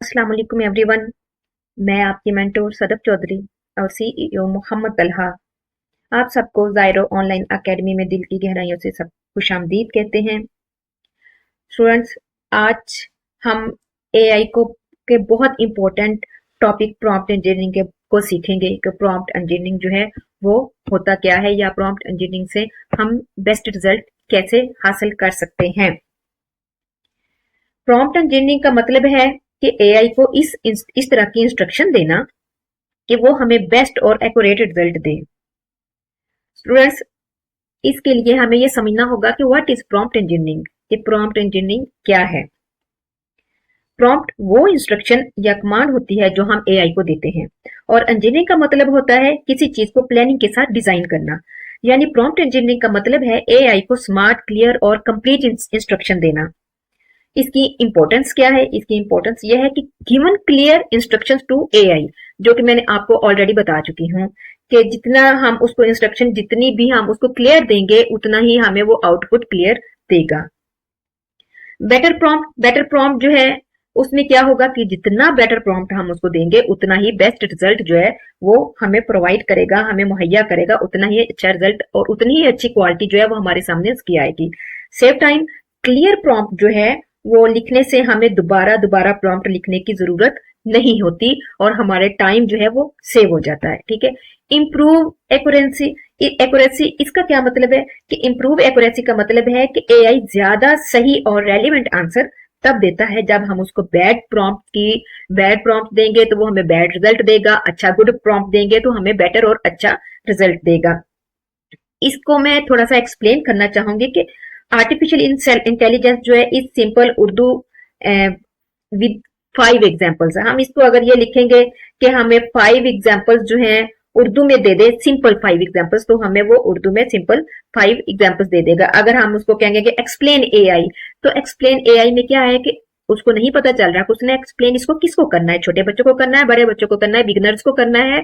अस्सलाम वालेकुम एवरीवन। मैं आपकी मेंटोर सदफ चौधरी और सीईओ मोहम्मद तलहा आप सबको ज़ायरो ऑनलाइन एकेडमी में दिल की गहराइयों से सब खुशामदीद कहते हैं। स्टूडेंट्स, आज हम एआई के बहुत इंपॉर्टेंट टॉपिक प्रॉम्प्ट इंजीनियरिंग के को सीखेंगे कि प्रॉम्प्ट इंजीनियरिंग जो है वो होता क्या है या प्रॉम्प्ट इंजीनियरिंग से हम बेस्ट रिजल्ट कैसे हासिल कर सकते हैं। प्रॉम्प्ट इंजीनियरिंग का मतलब है कि एआई को इस तरह की इंस्ट्रक्शन देना कि वो हमें बेस्ट और एक्यूरेट रिजल्ट दे। स्टूडेंट्स, इसके लिए हमें ये समझना होगा कि व्हाट इज प्रॉम्प्ट इंजीनियरिंग, कि प्रॉम्प्ट इंजीनियरिंग क्या है। प्रॉम्प्ट वो इंस्ट्रक्शन या कमांड होती है जो हम एआई को देते हैं, और इंजीनियरिंग का मतलब होता है किसी चीज को प्लानिंग के साथ डिजाइन करना। यानी प्रॉम्प्ट इंजीनियरिंग का मतलब है एआई को स्मार्ट, क्लियर और कंप्लीट इंस्ट्रक्शन देना। इसकी इंपॉर्टेंस क्या है? इसकी इंपॉर्टेंस यह है कि given clear instructions to AI, जो कि मैंने आपको ऑलरेडी बता चुकी हूँ कि जितना हम उसको इंस्ट्रक्शन जितनी भी हम उसको क्लियर देंगे उतना ही हमें वो आउटपुट क्लियर देगा। बेटर प्रॉम्प्ट जो है उसमें क्या होगा कि जितना बेटर प्रॉम्प्ट हम उसको देंगे उतना ही बेस्ट रिजल्ट जो है वो हमें प्रोवाइड करेगा, हमें मुहैया करेगा, उतना ही अच्छा रिजल्ट और उतनी ही अच्छी क्वालिटी जो है वो हमारे सामने उसकी आएगी। सेम टाइम क्लियर प्रॉम्प्ट जो है वो लिखने से हमें दोबारा दोबारा प्रॉम्प्ट लिखने की जरूरत नहीं होती और हमारे टाइम जो है वो सेव हो जाता है। ठीक है। Improve accuracy. एक्यूरेसी इसका क्या मतलब है कि इम्प्रूव एक्यूरेसी का मतलब है कि एआई ज्यादा सही और रेलिवेंट आंसर तब देता है जब हम उसको बैड प्रॉम्प्ट देंगे तो वो हमें बैड रिजल्ट देगा, अच्छा गुड प्रॉम्प्ट देंगे तो हमें बेटर और अच्छा रिजल्ट देगा। इसको मैं थोड़ा सा एक्सप्लेन करना चाहूंगी कि आर्टिफिशियल इंटेलिजेंस जो है इस सिंपल उर्दू विद 5 एग्जाम्पल्स। हम इसको अगर ये लिखेंगे कि हमें 5 एग्जाम्पल्स जो हैं उर्दू में दे दे, सिंपल 5 एग्जाम्पल्स, तो हमें वो उर्दू में सिंपल 5 एग्जाम्पल्स दे देगा। अगर हम उसको कहेंगे कि एक्सप्लेन एआई, तो एक्सप्लेन एआई में क्या है कि उसको नहीं पता चल रहा कि उसने एक्सप्लेन इसको किसको करना है, छोटे बच्चों को करना है, बड़े बच्चों को करना है, बिगनर्स को करना है।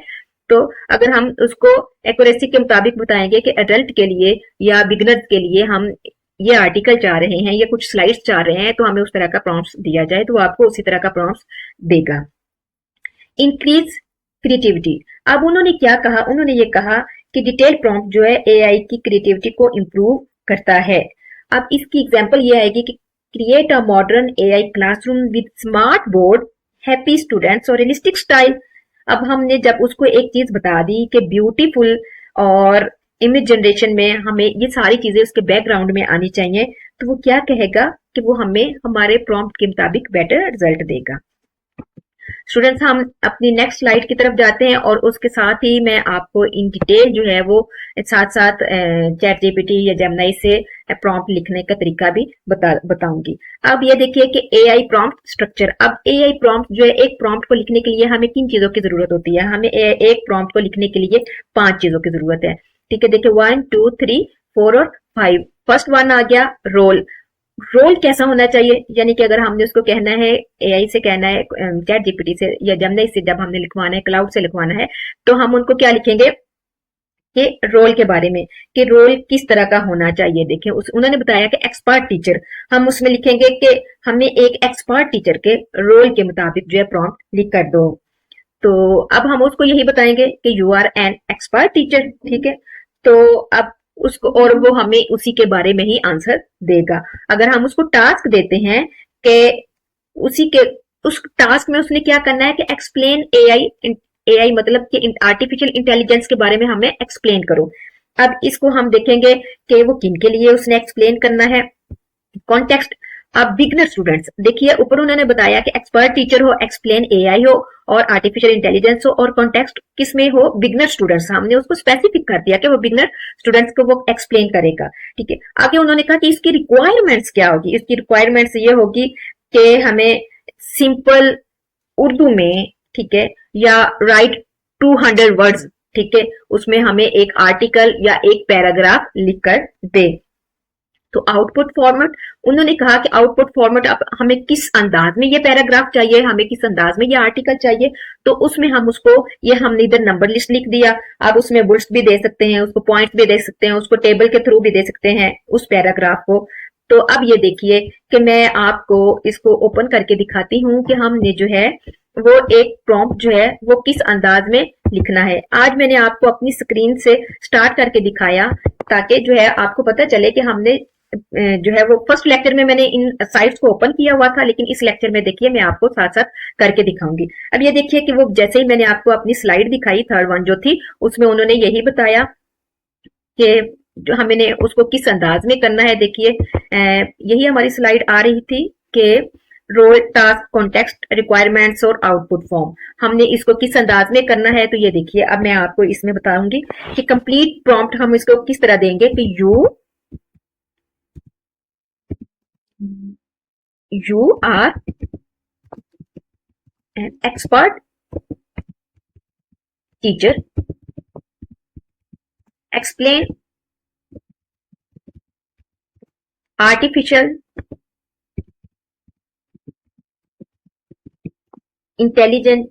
तो अगर हम उसको एक्यूरेसी के मुताबिक बताएंगे कि एडल्ट के लिए या बिगनर्स के लिए हम ये आर्टिकल चाह रहे हैं, ये कुछ स्लाइड्स चाह रहे हैं, तो हमें उस तरह का प्रॉम्प्ट्स दिया जाए तो वो आपको उसी तरह का प्रॉम्प्ट्स देगा। Increase creativity. अब उन्होंने क्या कहा? उन्होंने ये कहा कि डिटेल प्रॉम्प्ट जो है एआई की क्रिएटिविटी को इम्प्रूव करता है। अब इसकी एग्जांपल ये आएगी कि create a modern AI classroom with smart board, happy students और रियलिस्टिक स्टाइल। अब हमने जब उसको एक चीज बता दी कि ब्यूटीफुल और इमेज जनरेशन में हमें ये सारी चीजें उसके बैकग्राउंड में आनी चाहिए, तो वो क्या कहेगा कि वो हमें हमारे प्रॉम्प्ट के मुताबिक बेटर रिजल्ट देगा। स्टूडेंट्स, हम अपनी नेक्स्ट स्लाइड की तरफ जाते हैं और उसके साथ ही मैं आपको इन डिटेल जो है वो साथ साथ चैट जीपीटी या जेमिनी से प्रॉम्प्ट लिखने का तरीका भी बताऊंगी। अब ये देखिए कि एआई प्रॉम्प्ट स्ट्रक्चर। अब एआई प्रॉम्प्ट जो है, एक प्रॉम्प्ट को लिखने के लिए हमें किन चीजों की जरूरत होती है? हमें एक प्रॉम्प्ट को लिखने के लिए 5 चीजों की जरूरत है। ठीक है, देखिए 1 2 3 4 और 5। फर्स्ट वन आ गया रोल। रोल कैसा होना चाहिए? यानी कि अगर हमने उसको कहना है, एआई से कहना है, चैट जीपीटी से या जेमिनी से जब हमने लिखवाना है, क्लाउड से लिखवाना है, तो हम उनको क्या लिखेंगे कि रोल के बारे में, कि रोल किस तरह का होना चाहिए। देखिए उन्होंने बताया कि एक्सपर्ट टीचर, हम उसमें लिखेंगे कि हमें एक एक्सपर्ट टीचर के रोल के मुताबिक जो है प्रॉम्प्ट लिख कर दो। तो अब हम उसको यही बताएंगे कि you are an expert teacher. ठीक है, तो अब उसको और वो हमें उसी के बारे में ही आंसर देगा। अगर हम उसको टास्क देते हैं कि उसी के उस टास्क में उसने क्या करना है कि एक्सप्लेन एआई, एआई मतलब कि आर्टिफिशियल इंटेलिजेंस के बारे में हमें एक्सप्लेन करो। अब इसको हम देखेंगे कि वो किन के लिए उसने एक्सप्लेन करना है। कॉन्टेक्स्ट। अब बिगनर स्टूडेंट्स, देखिए ऊपर उन्होंने बताया कि एक्सपर्ट टीचर हो, एक्सप्लेन एआई हो और आर्टिफिशियल इंटेलिजेंस हो, और कॉन्टेक्स्ट किस में हो? Beginner students. हमने उसको स्पेसिफिक कर दिया कि वो बिगनर स्टूडेंट्स को वो एक्सप्लेन करेगा। ठीक है, आगे उन्होंने कहा कि इसकी रिक्वायरमेंट्स क्या होगी? इसकी रिक्वायरमेंट्स ये होगी कि हमें सिंपल उर्दू में, ठीक है, या राइट 200 वर्ड्स, ठीक है, उसमें हमें एक आर्टिकल या एक पैराग्राफ लिखकर दे। तो आउटपुट फॉर्मेट, उन्होंने कहा कि आउटपुट फॉर्मेट अब हमें किस अंदाज में ये पैराग्राफ चाहिए, हमें किस अंदाज में ये आर्टिकल चाहिए, तो उसमें हम उसको, ये हमने इधर नंबर लिस्ट लिख दिया। आप उसमें बुलेट्स भी दे सकते हैं, उसको पॉइंट्स भी दे सकते हैं, उसको टेबल के थ्रू भी दे सकते हैं उस पैराग्राफ को। तो अब ये देखिए कि मैं आपको इसको ओपन करके दिखाती हूँ कि हमने जो है वो एक प्रॉम्प्ट जो है वो किस अंदाज में लिखना है। आज मैंने आपको अपनी स्क्रीन से स्टार्ट करके दिखाया ताकि जो है आपको पता चले कि हमने जो है वो फर्स्ट लेक्चर में मैंने इन साइट्स को ओपन किया हुआ था, लेकिन इस लेक्चर में देखिए मैं आपको साथ साथ करके दिखाऊंगी। अब ये देखिए कि वो जैसे ही मैंने आपको अपनी स्लाइड दिखाई थर्ड वन जो थी, उसमें उन्होंने यही बताया कि जो हमने उसको किस अंदाज में करना है। देखिए यही हमारी स्लाइड आ रही थी कि रोल टास्क कॉन्टेक्स्ट रिक्वायरमेंट्स और आउटपुट फॉर्म हमने इसको किस अंदाज में करना है। तो ये देखिए अब मैं आपको इसमें बताऊंगी कि कंप्लीट प्रॉम्प्ट हम इसको किस तरह देंगे कि you are an expert teacher. Explain artificial intelligence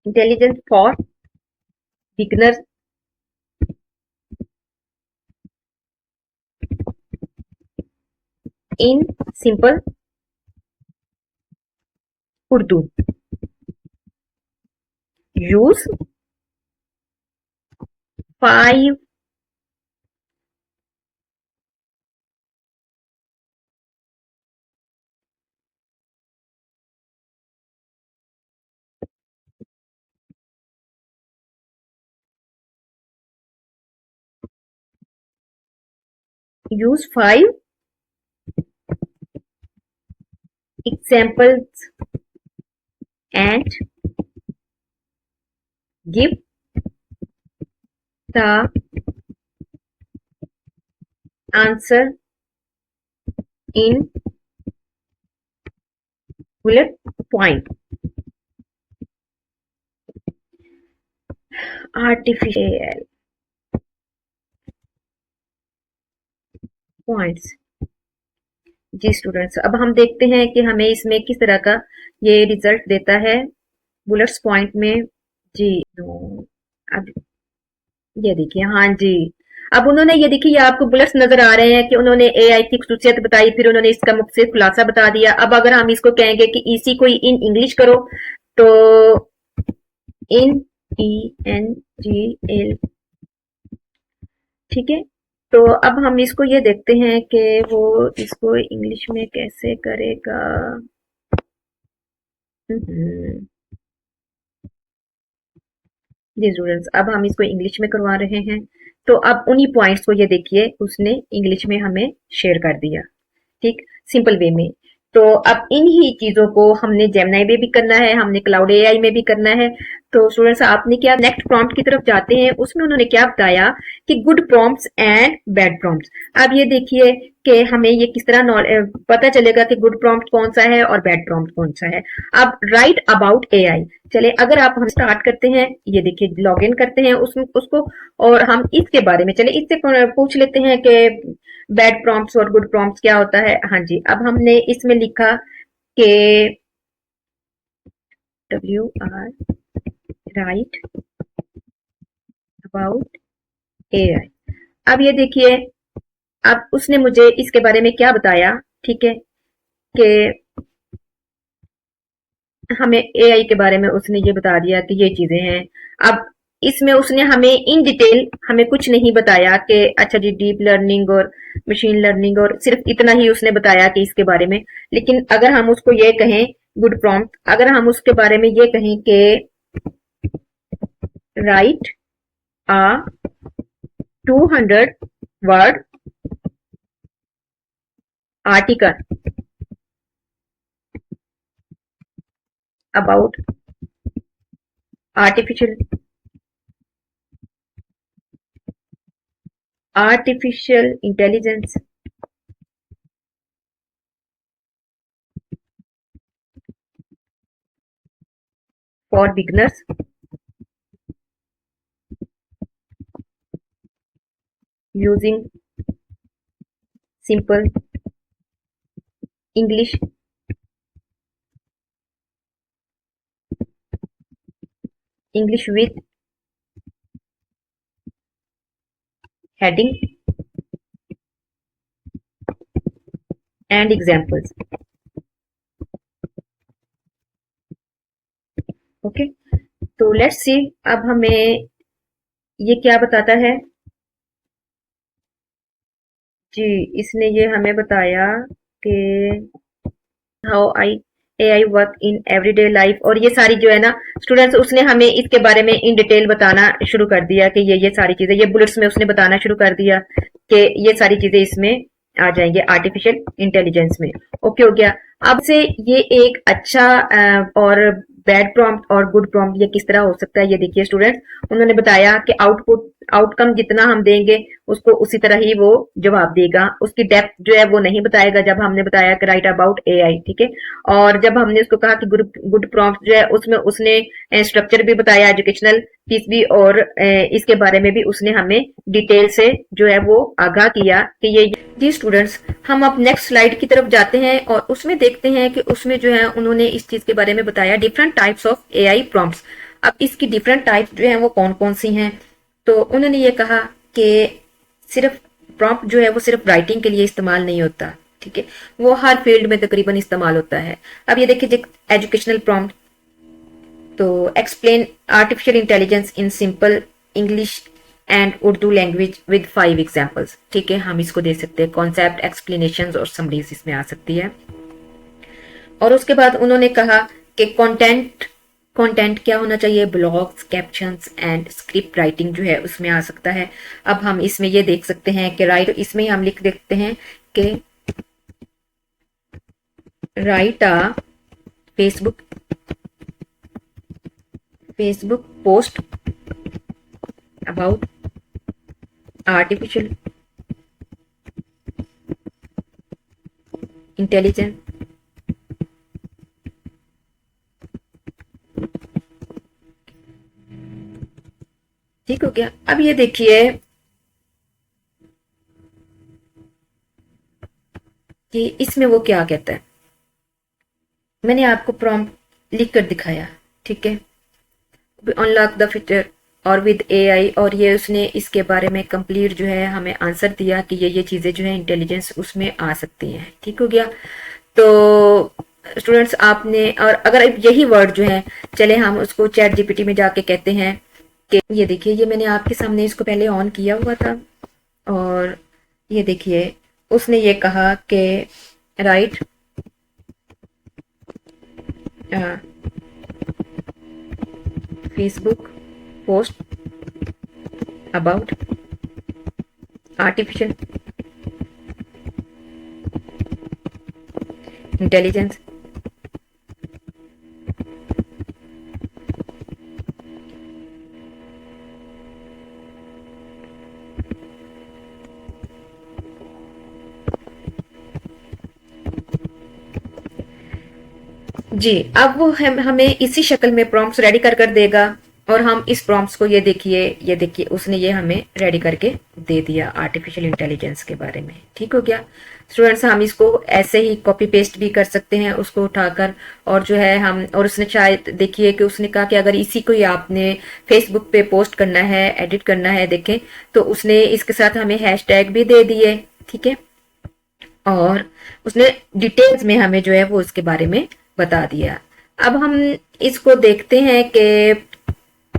intelligence for beginners in simple Urdu. Use 5 use 5 examples and give the answer in bullet point. Artificial points. Ji students, अब हम देखते हैं कि हमें इसमें किस तरह का ये रिजल्ट देता है बुलेट्स पॉइंट में। जी अब ये देखिए, हाँ जी, अब उन्होंने ये देखिए ये आपको बुलेट्स नजर आ रहे हैं कि उन्होंने एआई की खुसूसियत बताई, फिर उन्होंने इसका मुख्तलिफ खुलासा बता दिया। अब अगर हम इसको कहेंगे कि इसी को इन इंग्लिश करो तो इन ENGL, ठीक है। तो अब हम इसको ये देखते हैं कि वो इसको इंग्लिश में कैसे करेगा। हम्म, जी स्टूडेंट्स, अब हम इसको इंग्लिश में करवा रहे हैं। तो अब उन्हीं पॉइंट्स को ये देखिए उसने इंग्लिश में हमें शेयर कर दिया, ठीक, सिंपल वे में। तो अब इन ही चीजों को हमने जेमिनी में भी करना है, हमने क्लाउड एआई में भी करना है। तो स्टूडेंट्स आपने क्या नेक्स्ट प्रॉम्प्ट की तरफ जाते हैं, उसमें उन्होंने क्या बताया कि good prompts and bad prompts. अब ये देखिए कि हमें ये किस तरह पता चलेगा कि गुड प्रॉम्प्ट कौन सा है और बैड प्रॉम्प्ट कौन सा है। अब राइट अबाउट एआई, चले अगर आप हम स्टार्ट करते हैं, ये देखिए लॉग इन करते हैं उसमें उसको, और हम इसके बारे में चले इससे पूछ लेते हैं कि बैड प्रॉम्प्ट्स और गुड प्रॉम्प्ट्स क्या होता है। हाँ जी, अब हमने इसमें लिखा कि WR राइट अबाउट एआई। अब ये देखिए, अब उसने मुझे इसके बारे में क्या बताया, ठीक है, कि हमें एआई के बारे में उसने ये बता दिया कि ये चीजें हैं। अब इसमें उसने हमें इन डिटेल हमें कुछ नहीं बताया कि अच्छा जी डीप लर्निंग और मशीन लर्निंग, और सिर्फ इतना ही उसने बताया कि इसके बारे में। लेकिन अगर हम उसको ये कहें गुड प्रॉम्प्ट, अगर हम उसके बारे में ये कहें कि write a 200 word article about artificial artificial intelligence for beginners using simple English English with heading and examples. Okay, तो लेट्स सी अब हमें ये क्या बताता है। जी, इसने ये हमें बताया कि how I AI work in everyday life, और ये सारी जो है ना स्टूडेंट्स, उसने हमें इसके बारे में इन डिटेल बताना शुरू कर दिया कि ये सारी चीजें, ये बुलेट्स में उसने बताना शुरू कर दिया कि ये सारी चीजें इसमें आ जाएंगे आर्टिफिशियल इंटेलिजेंस में। ओके हो गया। अब से ये एक अच्छा और बैड प्रॉम्प्ट और गुड प्रॉम्प्ट ये किस तरह हो सकता है, ये देखिए स्टूडेंट्स, उन्होंने बताया कि आउटपुट आउटकम जितना हम देंगे उसको उसी तरह ही वो जवाब देगा। उसकी डेप्थ जो है वो नहीं बताएगा, जब हमने बताया कि राइट अबाउट एआई, ठीक है। और जब हमने उसको कहा कि गुड गुड प्रॉम्प्ट जो है उसमें उसने स्ट्रक्चर भी बताया, एजुकेशनल पीस भी, और इसके बारे में भी उसने हमें डिटेल से जो है वो आगाह किया कि ये। जी स्टूडेंट्स, हम अब नेक्स्ट स्लाइड की तरफ जाते हैं और उसमें देखते हैं कि उसमें जो है उन्होंने इस चीज के बारे में बताया, different types of AI prompts. अब इसकी डिफरेंट टाइप्स जो है वो कौन कौन सी हैं, तो उन्होंने ये कहा कि सिर्फ प्रॉम्प्ट जो है वो सिर्फ राइटिंग के लिए इस्तेमाल नहीं होता, ठीक है, वो हर फील्ड में तकरीबन इस्तेमाल होता है। अब ये देखिए एजुकेशनल प्रॉम्प्ट, तो explain artificial intelligence in simple English and Urdu language with 5 examples, ठीक है, हम इसको दे सकते हैं। कॉन्सेप्ट, एक्सप्लेनेशन और समरीज इसमें आ सकती है। और उसके बाद उन्होंने कहा कि कंटेंट कंटेंट क्या होना चाहिए, blogs, captions and script writing जो है उसमें आ सकता है। अब हम इसमें ये देख सकते हैं कि राइट, इसमें हम लिख देखते हैं कि right a Facebook Facebook post about artificial intelligence. ठीक हो गया। अब ये देखिए कि इसमें वो क्या कहता है, मैंने आपको प्रॉम्प्ट लिख कर दिखाया, ठीक है, अनलॉक द फीचर और विद एआई, और ये उसने इसके बारे में कंप्लीट जो है हमें आंसर दिया कि ये चीजें जो है इंटेलिजेंस उसमें आ सकती हैं। ठीक हो गया। तो स्टूडेंट्स आपने, और अगर यही वर्ड जो है, चले हम उसको चैट जीपीटी में जाके कहते हैं कि ये देखिए, ये मैंने आपके सामने इसको पहले ऑन किया हुआ था, और ये देखिए उसने ये कहा कि right Facebook post about artificial intelligence. जी, अब वो हमें इसी शक्ल में प्रॉम्प्ट्स रेडी कर देगा, और हम इस प्रॉम्प्ट्स को, ये देखिए उसने ये हमें रेडी करके दे दिया आर्टिफिशियल इंटेलिजेंस के बारे में। ठीक हो गया स्टूडेंट्स, हम इसको ऐसे ही कॉपी पेस्ट भी कर सकते हैं उसको उठाकर, और जो है हम, और उसने शायद देखिए कि उसने कहा कि अगर इसी को ही आपने फेसबुक पे पोस्ट करना है, एडिट करना है, देखें तो उसने इसके साथ हमें हैशटैग भी दे दिए, ठीक है, और उसने डिटेल्स में हमें जो है वो उसके बारे में बता दिया। अब हम इसको देखते हैं कि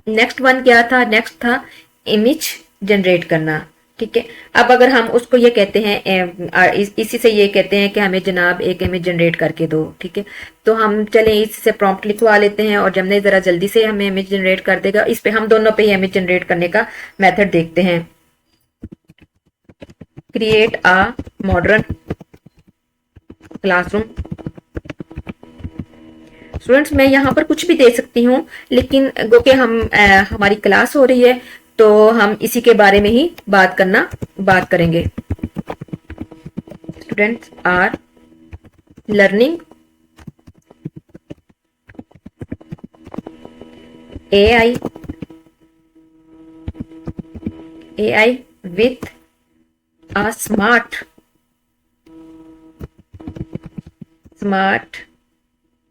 नेक्स्ट वन क्या था, नेक्स्ट था इमेज जनरेट करना। ठीक है, अब अगर हम उसको ये कहते हैं, इसी से ये कहते हैं कि हमें जनाब एक इमेज जनरेट करके दो, ठीक है, तो हम चले इससे प्रॉम्प्ट लिखवा लेते हैं, और जब नहीं जरा जल्दी से हमें इमेज जनरेट कर देगा। इस पे हम दोनों पे ही इमेज जनरेट करने का मेथड देखते हैं। Create a modern classroom. Students मैं यहाँ पर कुछ भी दे सकती हूँ, लेकिन गो के हमारी क्लास हो रही है तो हम इसी के बारे में ही बात करेंगे। Students are learning AI with a smart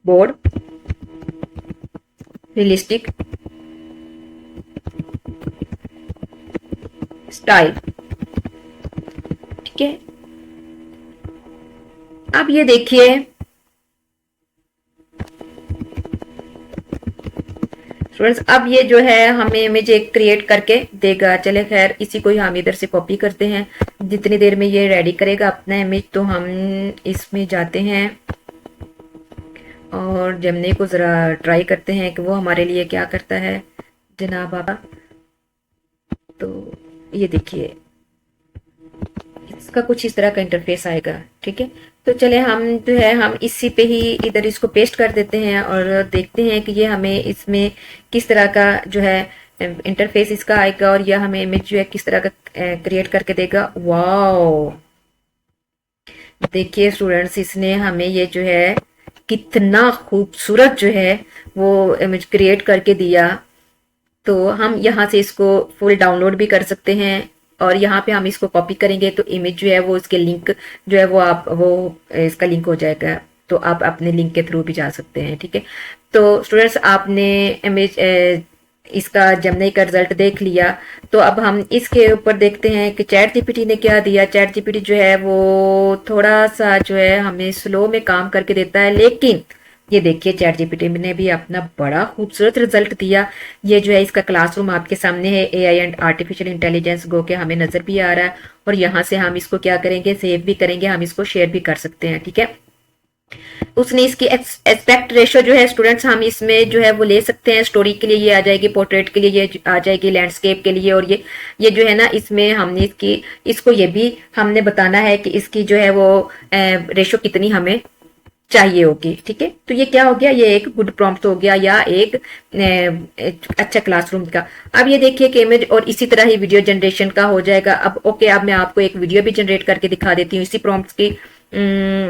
board, realistic style. ठीक है, अब ये देखिए स्टूडेंट्स, अब ये जो है हमें इमेज एक क्रिएट करके देगा। चले खैर इसी को ही हम इधर से कॉपी करते हैं। जितनी देर में ये रेडी करेगा अपना इमेज, तो हम इसमें जाते हैं और जेमिनी को जरा ट्राई करते हैं कि वो हमारे लिए क्या करता है जनाब आप। तो ये देखिए इसका कुछ इस तरह का इंटरफेस आएगा। ठीक है, तो चले हम जो है हम इसी पे ही इधर इसको पेस्ट कर देते हैं और देखते हैं कि ये हमें इसमें किस तरह का जो है इंटरफेस इसका आएगा और यह हमें इमेज जो है किस तरह का क्रिएट करके देगा। वाओ, देखिए स्टूडेंट्स, इसने हमें ये जो है कितना खूबसूरत जो है वो इमेज क्रिएट करके दिया। तो हम यहाँ से इसको फुल डाउनलोड भी कर सकते हैं और यहाँ पे हम इसको कॉपी करेंगे तो इमेज जो है वो इसके लिंक जो है वो इसका लिंक हो जाएगा। तो आप अपने लिंक के थ्रू भी जा सकते हैं। ठीक है, तो स्टूडेंट्स आपने इमेज इसका जेमिनी का रिजल्ट देख लिया। तो अब हम इसके ऊपर देखते हैं कि चैट जीपीटी ने क्या दिया। चैट जीपीटी जो है वो थोड़ा सा जो है हमें स्लो में काम करके देता है, लेकिन ये देखिए चैट जीपीटी ने भी अपना बड़ा खूबसूरत रिजल्ट दिया। ये जो है इसका क्लासरूम आपके सामने है, एआई एंड आर्टिफिशियल इंटेलिजेंस गो के हमें नजर भी आ रहा है और यहाँ से हम इसको क्या करेंगे, सेव भी करेंगे, हम इसको शेयर भी कर सकते हैं। ठीक है, उसने इसकी एस्पेक्ट रेशो जो है स्टूडेंट्स हम इसमें जो है वो ले सकते हैं। स्टोरी के लिए ये आ जाएगी, पोर्ट्रेट के लिए ये आ जाएगी, लैंडस्केप के लिए, और ये जो है ना इसमें हमने इसको ये भी हमने बताना है कि इसकी जो है वो रेशो कितनी हमें चाहिए होगी। ठीक है, तो ये क्या हो गया, ये एक गुड प्रॉम्प्ट हो गया या एक अच्छा क्लासरूम का। अब ये देखिए कि इमेज और इसी तरह ही वीडियो जनरेशन का हो जाएगा। अब ओके, अब मैं आपको एक वीडियो भी जनरेट करके दिखा देती हूँ इसी प्रॉम्प्ट की।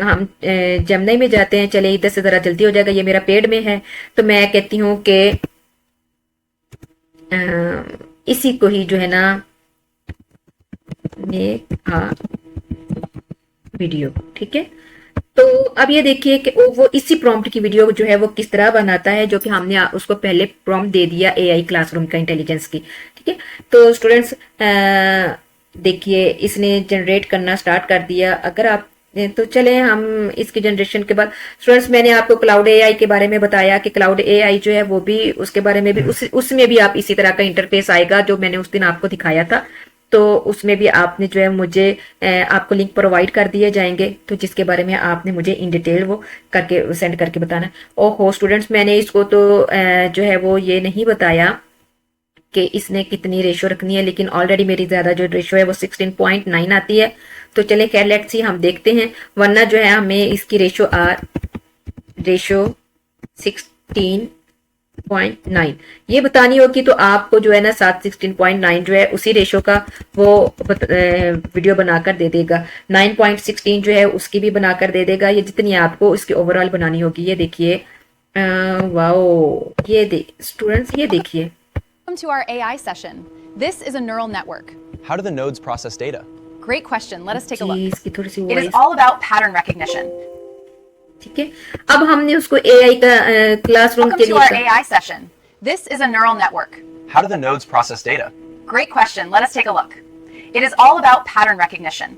हम जेमिनी में जाते हैं। चले इधर से जरा जल्दी हो जाएगा, ये मेरा पेड में है। तो मैं कहती हूँ कि इसी को ही जो है ना मेक अ वीडियो। ठीक है, तो अब ये देखिए कि वो इसी प्रॉम्प्ट की वीडियो जो है वो किस तरह बनाता है, जो कि हमने उसको पहले प्रॉम्प्ट दे दिया एआई क्लासरूम का इंटेलिजेंस की। ठीक है, तो स्टूडेंट्स देखिए इसने जनरेट करना स्टार्ट कर दिया। अगर आप तो चले हम इसकी जनरेशन के बाद स्टूडेंट्स, मैंने आपको क्लाउड एआई के बारे में बताया कि क्लाउड एआई जो है वो भी उसके बारे में भी उसमें भी आप इसी तरह का इंटरफेस आएगा जो मैंने उस दिन आपको दिखाया था। तो उसमें भी आपने जो है मुझे आपको लिंक प्रोवाइड कर दिए जाएंगे, तो जिसके बारे में आपने मुझे इन डिटेल वो करके सेंड करके बताना। ओहो स्टूडेंट्स, मैंने इसको तो जो है वो ये नहीं बताया कि इसने कितनी रेशो रखनी है, लेकिन ऑलरेडी मेरी ज्यादा जो रेशो है वो 16.9 आती है। तो चले खैर लेट्स सी, हम देखते हैं। वरना जो है हमें इसकी रेशो 16.9 ये बतानी होगी। तो आपको जो है ना 16.9 जो है उसी रेशो का वो वीडियो बनाकर दे देगा। 9.16 जो है उसकी भी बनाकर दे देगा। ये जितनी आपको इसकी ओवरऑल बनानी होगी। ये देखिए, वाओ, स्टूडेंट्स ये देखिए। Welcome to our AI session. This is a neural network. How do the nodes process data? Great question. Let us take a look. इसकी थोड़ी सी It is all about pattern recognition. ठीक है, अब हमने उसको AI का क्लासरूम Welcome के to our लिए AI session. This is a neural network. How do the nodes process data? Great question. Let us take a look. It is all about pattern recognition.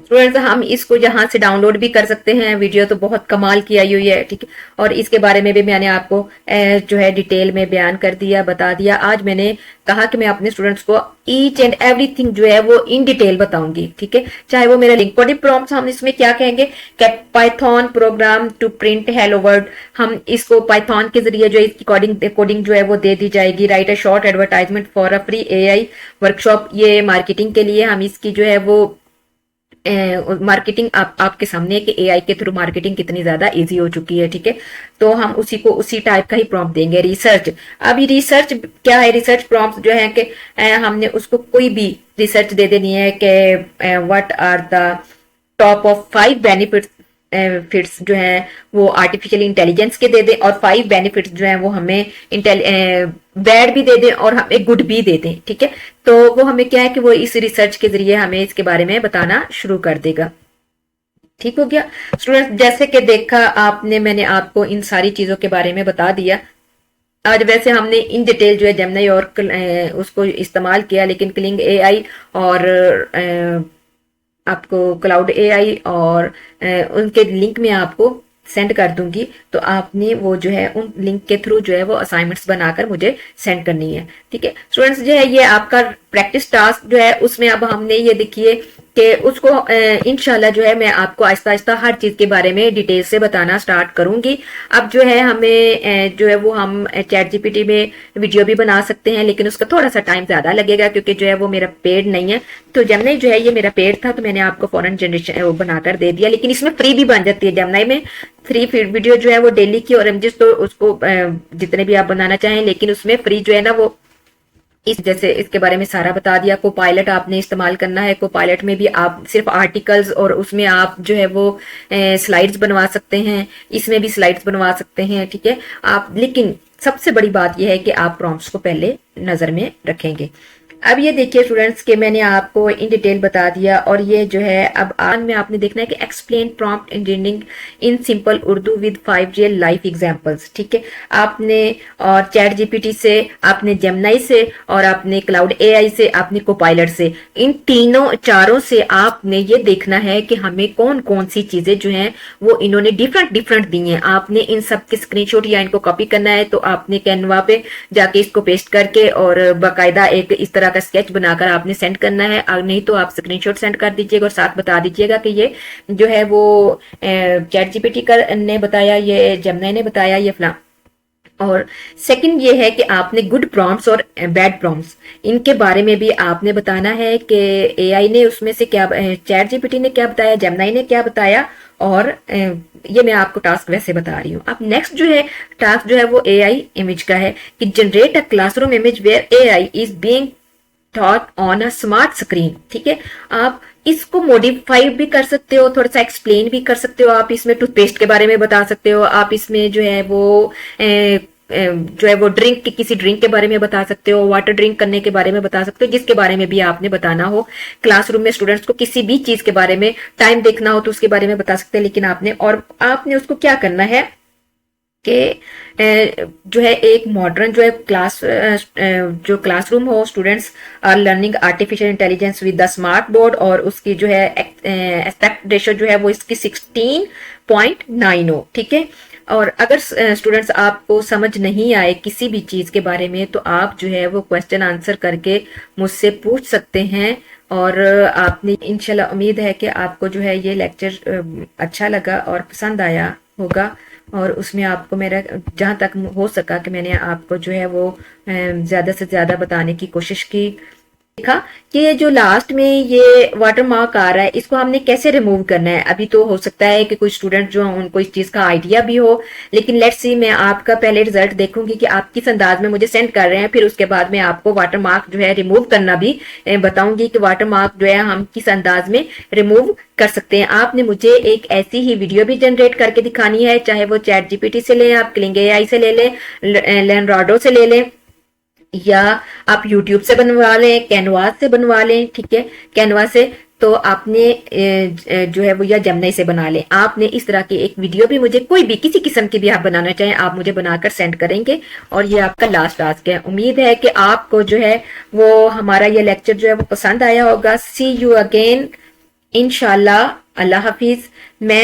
Students हम इसको यहाँ से download भी कर सकते हैं। वीडियो तो बहुत कमाल की आई हुई है। ठीक है, और इसके बारे में भी मैंने आपको जो है डिटेल में बयान कर दिया, बता दिया। आज मैंने कहा कि मैं अपने स्टूडेंट्स को ईच एंड एवरीथिंग जो है वो इन डिटेल बताऊंगी। ठीक है, चाहे वो मेरा लिंक कोडिंग प्रॉम्प्ट्स, हम इसमें क्या कहेंगे कि Python program to print hello world, हम इसको पाइथन के जरिए जो इसकी कोडिंग जो है वो दे दी जाएगी। Right a short advertisement for a free AI workshop, ये मार्केटिंग के लिए हम इसकी जो है वो मार्केटिंग आपके सामने है कि एआई के थ्रू मार्केटिंग कितनी ज्यादा इजी हो चुकी है। ठीक है, तो हम उसी टाइप का ही प्रॉम्प्ट देंगे। रिसर्च, अभी रिसर्च क्या है, रिसर्च प्रॉम्प्ट जो है कि हमने उसको कोई भी रिसर्च दे देनी है कि what are the top of 5 benefits fits जो है वो आर्टिफिशियल इंटेलिजेंस के दे दें, और 5 बेनिफिट्स जो है वो हमें बैड भी दे दें और हमें गुड भी दे दें। ठीक है, तो वो हमें क्या है कि वो इस रिसर्च के जरिए हमें इसके बारे में बताना शुरू कर देगा। ठीक हो गया स्टूडेंट्स, जैसे कि देखा आपने, मैंने आपको इन सारी चीजों के बारे में बता दिया। आज वैसे हमने इन डिटेल जो है जेमिनी और उसको इस्तेमाल किया, लेकिन क्लिंग एआई और आपको क्लाउड एआई और उनके लिंक में आपको सेंड कर दूंगी, तो आपने वो जो है उन लिंक के थ्रू जो है वो असाइनमेंट्स बनाकर मुझे सेंड करनी है। ठीक है स्टूडेंट्स, जो है ये आपका प्रैक्टिस टास्क जो है उसमें अब हमने ये देखिए कि उसको इंशाल्लाह जो है मैं आपको आहिस्ता आहिस्ता हर चीज के बारे में डिटेल से बताना स्टार्ट करूंगी। अब जो है हमें जो है वो हम चैट जीपीटी में वीडियो भी बना सकते हैं, लेकिन उसका थोड़ा सा टाइम ज्यादा लगेगा क्योंकि जो है वो मेरा पेड नहीं है। तो जेमिनी जो है ये मेरा पेड था, तो मैंने आपको फौरन जनरेशन वो बनाकर दे दिया, लेकिन इसमें फ्री भी बन जाती है। जेमिनी में फ्री वीडियो जो है वो डेली की और इमेजेस तो उसको जितने भी आप बनाना चाहें, लेकिन उसमें फ्री जो है ना वो इस जैसे इसके बारे में सारा बता दिया। को पायलट आपने इस्तेमाल करना है, को पायलट में भी आप सिर्फ आर्टिकल्स और उसमें आप जो है वो स्लाइड्स बनवा सकते हैं, इसमें भी स्लाइड्स बनवा सकते हैं। ठीक है आप, लेकिन सबसे बड़ी बात यह है कि आप प्रॉम्प्ट्स को पहले नजर में रखेंगे। अब ये देखिए स्टूडेंट्स के मैंने आपको इन डिटेल बता दिया, और ये जो है अब आज में आपने देखना है कि explain prompt engineering in simple Urdu with 5 real life examples. ठीक है आपने और चैट जीपीटी से, आपने जेमिनी से, और आपने क्लाउड एआई से, आपने कोपायलट से, इन तीनों चारों से आपने ये देखना है कि हमें कौन कौन सी चीजें जो हैं वो इन्होंने डिफरेंट डिफरेंट दी हैं। आपने इन सब के स्क्रीनशॉट या इनको कॉपी करना है, तो आपने कैनवा पे जाके इसको पेस्ट करके और बाकायदा एक इस तरह का स्केच बनाकर आपने सेंड करना है। नहीं तो आप स्क्रीनशॉट सेंड कर दीजिएगा और साथ बता दीजिएगा कि ये जो है वो चैट जीपीटी ने बताया, ये जेमिनी ने बताया, ये फला। और सेकंड ये है कि आपने गुड प्रॉम्प्ट्स और बैड प्रॉम्प्ट्स इनके बारे में भी आपने बताना है कि एआई ने उसमें से क्या, चैट जीपीटी ने क्या बताया, जेमिनी ने क्या बताया, और ये मैं आपको टास्क वैसे बता रही हूँ। अब नेक्स्ट जो है टास्क जो है वो एआई इमेज का है कि generate a classroom image where AI is being taught on a smart screen. ठीक है आप इसको मॉडिफाई भी कर सकते हो, थोड़ा सा एक्सप्लेन भी कर सकते हो। आप इसमें टूथपेस्ट के बारे में बता सकते हो, आप इसमें जो है वो जो है वो ड्रिंक, किसी ड्रिंक के बारे में बता सकते हो, वाटर ड्रिंक करने के बारे में बता सकते हो, जिसके बारे में भी आपने बताना हो। क्लासरूम में स्टूडेंट्स को किसी भी चीज के बारे में टाइम देखना हो तो उसके बारे में बता सकते हैं। लेकिन आपने उसको क्या करना है कि जो है एक मॉडर्न जो है जो क्लासरूम हो, students are learning artificial intelligence with the smart board, और उसकी जो है एस्पेक्ट रेशियो जो है वो इसकी 16.9 हो। ठीक है और अगर स्टूडेंट्स आपको समझ नहीं आए किसी भी चीज के बारे में, तो आप जो है वो क्वेश्चन आंसर करके मुझसे पूछ सकते हैं। और आपने इंशाल्लाह उम्मीद है कि आपको जो है ये लेक्चर अच्छा लगा और पसंद आया होगा, और उसमें आपको मेरा जहाँ तक हो सका कि मैंने आपको जो है वो ज्यादा से ज्यादा बताने की कोशिश की। देखा कि ये जो लास्ट में ये वाटर मार्क आ रहा है, इसको हमने कैसे रिमूव करना है। अभी तो हो सकता है कि कुछ स्टूडेंट जो उनको इस चीज का आइडिया भी हो, लेकिन लेट्स सी, मैं आपका पहले रिजल्ट देखूंगी कि आप किस अंदाज में मुझे सेंड कर रहे हैं, फिर उसके बाद मैं आपको वाटर मार्क जो है रिमूव करना भी बताऊंगी कि वाटर मार्क जो है हम किस अंदाज में रिमूव कर सकते हैं। आपने मुझे एक ऐसी ही वीडियो भी जनरेट करके दिखानी है, चाहे वो चैट जीपीटी से लें, आप क्लिंग एआई से ले लें, लेनराडो से ले लें, या आप YouTube से बनवा लें, कैनवास से बनवा लें। ठीक है कैनवा से तो आपने जो है वो या जेमिनी से बना लें। आपने इस तरह की एक वीडियो भी मुझे, कोई भी किसी किस्म की भी आप बनाना चाहें, आप मुझे बनाकर सेंड करेंगे। और ये आपका लास्ट टास्क है। उम्मीद है कि आपको जो है वो हमारा ये लेक्चर जो है वो पसंद आया होगा। सी यू अगेन इंशाल्लाह। अल्लाह हाफिज। मैं